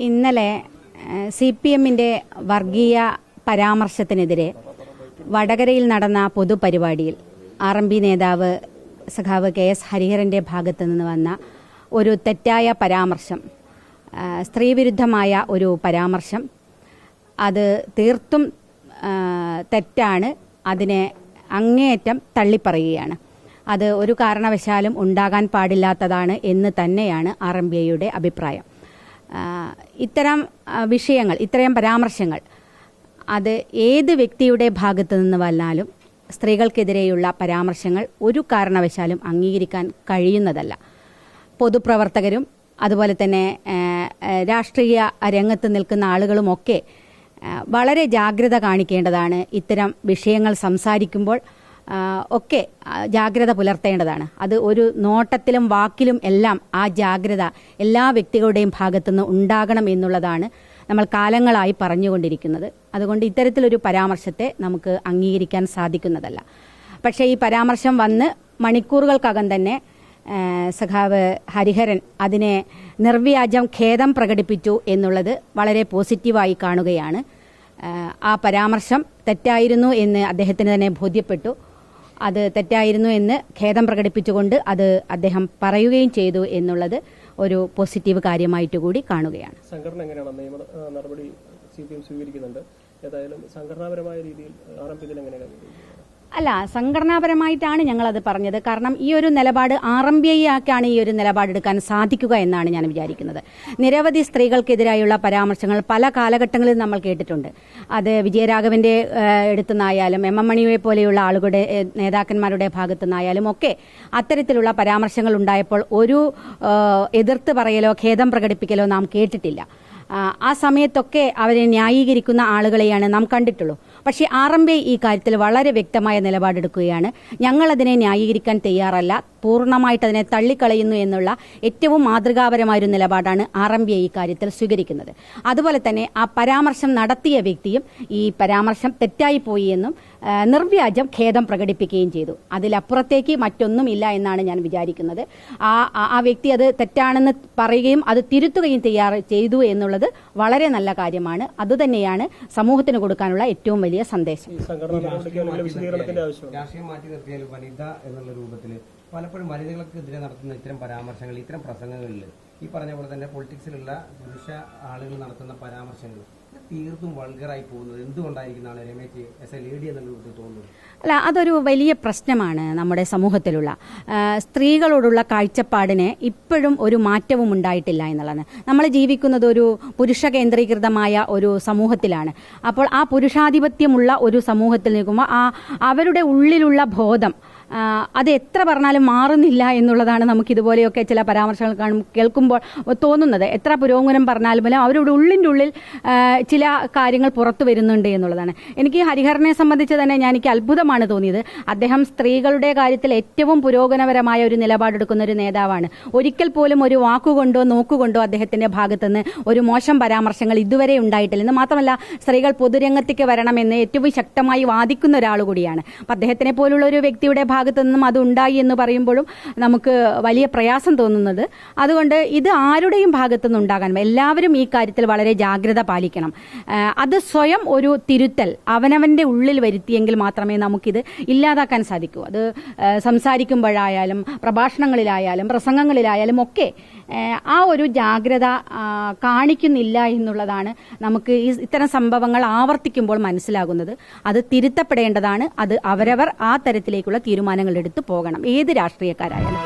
ഇന്നലെ CPM-ന്റെ വർഗീയ പരാമർശത്തിനെതിരെ വടകരയിൽ നടന്ന പൊതുപരിപാടിയിൽ RMP നേതാവ് സഖാവ് KS ഹരിഹരന്റെ ഭാഗത്തു നിന്ന് വന്ന ഒരു തെറ്റായ പരാമർശം, സ്ത്രീവിരുദ്ധമായ ഒരു പരാമർശം, അത് തീർത്തും തെറ്റാണ്. അതിനെ അങ്ങേയറ്റം തള്ളിപ്പറയുകയാണ്. അത് ഒരു കാരണവശാലും ഉണ്ടാകാൻ പാടില്ലാത്തതാണ് എന്ന് തന്നെയാണ് RMPയുടെ അഭിപ്രായം. ഇത്തരം വിഷയങ്ങൾ, ഇത്തരം പരാമർശങ്ങൾ അത് ഏത് വ്യക്തിയുടെ ഭാഗത്തു നിന്ന് വന്നാലും സ്ത്രീകൾക്കെതിരെയുള്ള പരാമർശങ്ങൾ ഒരു കാരണവശാലും അംഗീകരിക്കാൻ കഴിയുന്നതല്ല. പൊതുപ്രവർത്തകരും അതുപോലെ തന്നെ രാഷ്ട്രീയ രംഗത്ത് നിൽക്കുന്ന ആളുകളുമൊക്കെ വളരെ ജാഗ്രത കാണിക്കേണ്ടതാണ്. ഇത്തരം വിഷയങ്ങൾ സംസാരിക്കുമ്പോൾ ഒക്കെ ജാഗ്രത പുലർത്തേണ്ടതാണ്. അത് ഒരു നോട്ടത്തിലും വാക്കിലും എല്ലാം ആ ജാഗ്രത എല്ലാ വ്യക്തികളുടെയും ഭാഗത്തുനിന്ന് ഉണ്ടാകണം എന്നുള്ളതാണ് നമ്മൾ കാലങ്ങളായി പറഞ്ഞുകൊണ്ടിരിക്കുന്നത്. അതുകൊണ്ട് ഇത്തരത്തിലൊരു പരാമർശത്തെ നമുക്ക് അംഗീകരിക്കാൻ സാധിക്കുന്നതല്ല. പക്ഷേ ഈ പരാമർശം വന്ന് മണിക്കൂറുകൾക്കകം തന്നെ സഖാവ് ഹരിഹരൻ അതിനെ നിർവ്യാജം ഖേദം പ്രകടിപ്പിച്ചു എന്നുള്ളത് വളരെ പോസിറ്റീവായി കാണുകയാണ്. ആ പരാമർശം തെറ്റായിരുന്നു എന്ന് അദ്ദേഹത്തിന് തന്നെ ബോധ്യപ്പെട്ടു. അത് തെറ്റായിരുന്നു എന്ന് ഖേദം പ്രകടിപ്പിച്ചുകൊണ്ട് അത് അദ്ദേഹം പറയുകയും ചെയ്തു എന്നുള്ളത് ഒരു പോസിറ്റീവ് കാര്യമായിട്ട് കൂടി കാണുകയാണ്. സംഘടന എങ്ങനെയാണ് നിയമ നടപടി CPM സ്വീകരിക്കുന്നുണ്ട്? ഏതായാലും സംഘടനാപരമായ രീതിയിൽ RMP എങ്ങനെയാണ്? അല്ല, സംഘടനാപരമായിട്ടാണ് ഞങ്ങളത് പറഞ്ഞത്. കാരണം ഈ ഒരു നിലപാട് RMPക്കാണ് ഈ ഒരു നിലപാടെടുക്കാൻ സാധിക്കുക എന്നാണ് ഞാൻ വിചാരിക്കുന്നത്. നിരവധി സ്ത്രീകൾക്കെതിരായുള്ള പരാമർശങ്ങൾ പല കാലഘട്ടങ്ങളിൽ നമ്മൾ കേട്ടിട്ടുണ്ട്. അത് വിജയരാഘവന്റെ അടുത്തുനിന്നായാലും MM മണിയെ പോലെയുള്ള ആളുകളുടെ നേതാക്കന്മാരുടെ ഭാഗത്തുനിന്നായാലും ഒക്കെ അത്തരത്തിലുള്ള പരാമർശങ്ങൾ ഉണ്ടായപ്പോൾ ഒരു എതിർത്ത് പറയലോ ഖേദം പ്രകടിപ്പിക്കലോ നാം കേട്ടിട്ടില്ല. ആ സമയത്തൊക്കെ അവരെ ന്യായീകരിക്കുന്ന ആളുകളെയാണ് നാം കണ്ടിട്ടുള്ളൂ. പക്ഷേ RMP ഈ കാര്യത്തിൽ വളരെ വ്യക്തമായ നിലപാടെടുക്കുകയാണ്. ഞങ്ങളതിനെ ന്യായീകരിക്കാൻ തയ്യാറല്ല, പൂർണ്ണമായിട്ട് അതിനെ തള്ളിക്കളയുന്നു എന്നുള്ള ഏറ്റവും മാതൃകാപരമായൊരു നിലപാടാണ് RMP ഈ കാര്യത്തിൽ സ്വീകരിക്കുന്നത്. അതുപോലെ തന്നെ ആ പരാമർശം നടത്തിയ വ്യക്തിയും ഈ പരാമർശം തെറ്റായിപ്പോയി എന്നും നിർവ്യാജം ഖേദം പ്രകടിപ്പിക്കുകയും ചെയ്തു. അതിലപ്പുറത്തേക്ക് മറ്റൊന്നുമില്ല എന്നാണ് ഞാൻ വിചാരിക്കുന്നത്. ആ വ്യക്തി അത് തെറ്റാണെന്ന് പറയുകയും അത് തിരുത്തുകയും ചെയ്തു എന്നുള്ളത് വളരെ നല്ല കാര്യമാണ്. അതുതന്നെയാണ് സമൂഹത്തിന് കൊടുക്കാനുള്ള ഏറ്റവും വലിയ സന്ദേശം. രാഷ്ട്രീയം മാറ്റി നിർത്തിയാൽ വനിത എന്നുള്ള രൂപത്തിൽ പലപ്പോഴും വനിതകൾക്കെതിരെ നടത്തുന്ന ഇത്തരം പരാമർശങ്ങൾ, ഇത്തരം പ്രസംഗങ്ങളിൽ ഈ പറഞ്ഞ പോലെ തന്നെ പൊളിറ്റിക്സിലുള്ള പുരുഷ ആളുകൾ നടത്തുന്ന പരാമർശങ്ങൾ തീർത്തും വൾഗറായി പോകുന്നത് എന്തുകൊണ്ടായിരിക്കുന്നതാണ് രമേശ് എസ് എ ലേഡി എന്നുള്ള രൂപത്തിൽ തോന്നുന്നത്? അല്ല, അതൊരു വലിയ പ്രശ്നമാണ് നമ്മുടെ സമൂഹത്തിലുള്ള. സ്ത്രീകളോടുള്ള കാഴ്ചപ്പാടിന് ഇപ്പോഴും ഒരു മാറ്റവും ഉണ്ടായിട്ടില്ല എന്നുള്ളതാണ്. നമ്മൾ ജീവിക്കുന്നത് ഒരു പുരുഷ കേന്ദ്രീകൃതമായ ഒരു സമൂഹത്തിലാണ്. അപ്പോൾ ആ പുരുഷാധിപത്യമുള്ള ഒരു സമൂഹത്തിൽ നിൽക്കുമ്പോൾ അവരുടെ ഉള്ളിലുള്ള ബോധം അത് എത്ര പറഞ്ഞാലും മാറുന്നില്ല എന്നുള്ളതാണ് നമുക്കിതുപോലെയൊക്കെ ചില പരാമർശങ്ങൾ കേൾക്കുമ്പോൾ തോന്നുന്നത്. എത്ര പുരോഗമനം പറഞ്ഞാലും അവരുടെ ഉള്ളിൻ്റെ ഉള്ളിൽ ചില കാര്യങ്ങൾ പുറത്തു വരുന്നുണ്ട് എന്നുള്ളതാണ്. എനിക്ക് ഹരിഹരനെ സംബന്ധിച്ച് തന്നെ എനിക്ക് അത്ഭുതമാണ് തോന്നിയത്. അദ്ദേഹം സ്ത്രീകളുടെ കാര്യത്തിൽ ഏറ്റവും പുരോഗമനപരമായ ഒരു നിലപാടെടുക്കുന്ന ഒരു നേതാവാണ്. ഒരിക്കൽ പോലും ഒരു വാക്കുകൊണ്ടോ നോക്കുകൊണ്ടോ അദ്ദേഹത്തിന്റെ ഭാഗത്തുനിന്ന് ഒരു മോശം പരാമർശങ്ങൾ ഇതുവരെ ഉണ്ടായിട്ടില്ല. എന്ന് മാത്രമല്ല, സ്ത്രീകൾ പൊതുരംഗത്തേക്ക് വരണമെന്ന് ഏറ്റവും ശക്തമായി വാദിക്കുന്ന ഒരാൾ കൂടിയാണ്. അപ്പം അദ്ദേഹത്തിനെ പോലുള്ള ഒരു വ്യക്തിയുടെ ഭാഗത്തു നിന്നും അത് ഉണ്ടായി എന്ന് പറയുമ്പോഴും നമുക്ക് വലിയ പ്രയാസം തോന്നുന്നത്. അതുകൊണ്ട് ഇത് ആരുടെയും ഭാഗത്തുനിന്ന് ഉണ്ടാകാൻ, എല്ലാവരും ഈ കാര്യത്തിൽ വളരെ ജാഗ്രത പാലിക്കണം. അത് സ്വയം ഒരു തിരുത്തൽ അവനവന്റെ ഉള്ളിൽ വരുത്തിയെങ്കിൽ മാത്രമേ നമുക്കിത് ഇല്ലാതാക്കാൻ സാധിക്കൂ. അത് സംസാരിക്കുമ്പോഴായാലും പ്രഭാഷണങ്ങളിലായാലും പ്രസംഗങ്ങളിലായാലും ഒക്കെ ആ ഒരു ജാഗ്രത കാണിക്കുന്നില്ല എന്നുള്ളതാണ് നമുക്ക് ഇത്തരം സംഭവങ്ങൾ ആവർത്തിക്കുമ്പോൾ മനസ്സിലാകുന്നത്. അത് തിരുത്തപ്പെടേണ്ടതാണ്. അത് അവരവർ ആ തരത്തിലേക്കുള്ള തീരുമാനങ്ങൾ എടുത്തു പോകണം, ഏത് രാഷ്ട്രീയക്കാരായാലും.